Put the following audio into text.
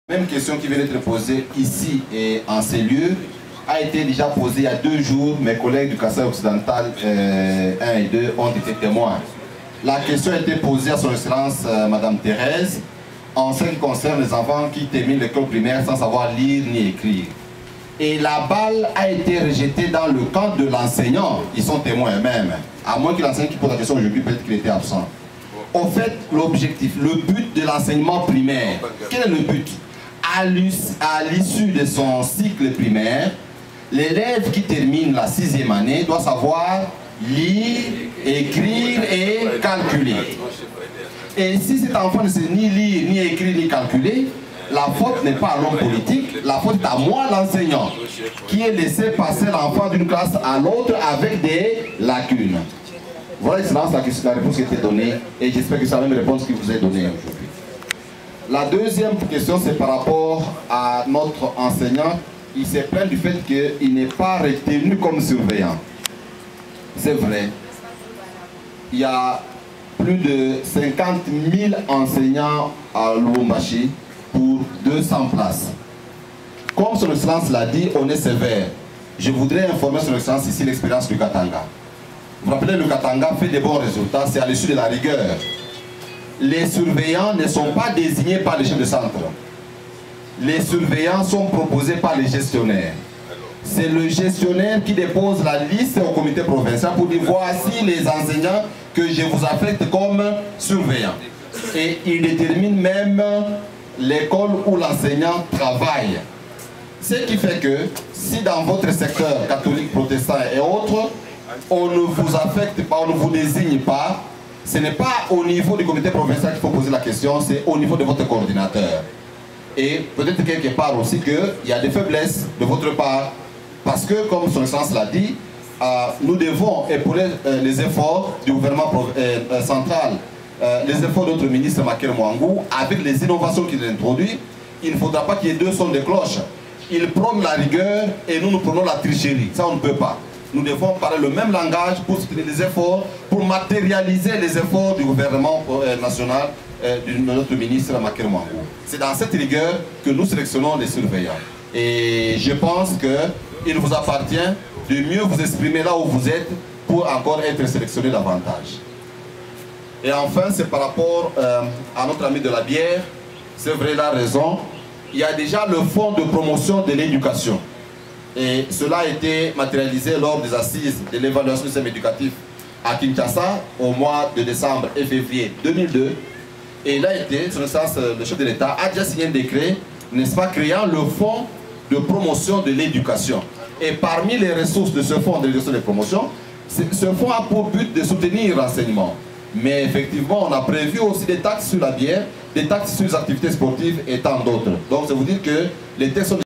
Même question qui vient d'être posée ici et en ces lieux a été déjà posée il y a 2 jours. Mes collègues du Kasaï occidental 1 et 2 ont été témoins. La question a été posée à son excellence Madame Thérèse en ce qui concerne les enfants qui terminent l'école primaire sans savoir lire ni écrire. Et la balle a été rejetée dans le camp de l'enseignant. Ils sont témoins eux-mêmes. À moins que l'enseignant qui pose la question aujourd'hui, peut-être qu'il était absent. Au fait, l'objectif, le but de l'enseignement primaire, quel est le but? À l'issue de son cycle primaire, l'élève qui termine la 6e année doit savoir lire, écrire et calculer. Et si cet enfant ne sait ni lire, ni écrire, ni calculer, la faute n'est pas à l'homme politique, la faute est à moi, l'enseignant, qui est laissé passer l'enfant d'une classe à l'autre avec des lacunes. Voilà, excellence, la réponse qui a été donnée, et j'espère que c'est la même réponse qui vous est donnée aujourd'hui. La deuxième question, c'est par rapport à notre enseignant. Il s'est plaint du fait qu'il n'est pas retenu comme surveillant. C'est vrai. Il y a plus de 50 000 enseignants à Lubumbashi pour 200 places. Comme son excellence l'a dit, on est sévère. Je voudrais informer son excellence ici l'expérience du Katanga. Vous vous rappelez, le Katanga fait des bons résultats, c'est à l'issue de la rigueur. Les surveillants ne sont pas désignés par les chefs de centre. Les surveillants sont proposés par les gestionnaires. C'est le gestionnaire qui dépose la liste au comité provincial pour dire voici les enseignants que je vous affecte comme surveillants. Et il détermine même l'école où l'enseignant travaille. Ce qui fait que si dans votre secteur catholique, protestant et autres, on ne vous affecte pas, on ne vous désigne pas, ce n'est pas au niveau du comité provincial qu'il faut poser la question, c'est au niveau de votre coordinateur. Et peut-être quelque part aussi qu'il y a des faiblesses de votre part, parce que, comme son excellence l'a dit, nous devons épauler les efforts du gouvernement central, les efforts de notre ministre Maker Mwangou, avec les innovations qu'il introduit. Il ne faudra pas qu'il y ait 2 sons de cloche. Il prône la rigueur et nous prenons la tricherie. Ça, on ne peut pas. Nous devons parler le même langage pour soutenir les efforts, pour matérialiser les efforts du gouvernement national, de notre ministre Maker Mwangou. C'est dans cette rigueur que nous sélectionnons les surveillants. Et je pense qu'il vous appartient de mieux vous exprimer là où vous êtes pour encore être sélectionné davantage. Et enfin, c'est par rapport à notre ami de la bière. C'est vrai, il a raison. Il y a déjà le fonds de promotion de l'éducation. Et cela a été matérialisé lors des assises de l'évaluation du système éducatif à Kinshasa au mois de décembre et février 2002. Et il a été, son excellence, le chef de l'État a déjà signé un décret, n'est-ce pas, créant le fonds de promotion de l'éducation. Et parmi les ressources de ce fonds de l'éducation et de promotion, ce fonds a pour but de soutenir l'enseignement. Mais effectivement, on a prévu aussi des taxes sur la bière, des taxes sur les activités sportives et tant d'autres. Donc, ça veut dire que les textes sont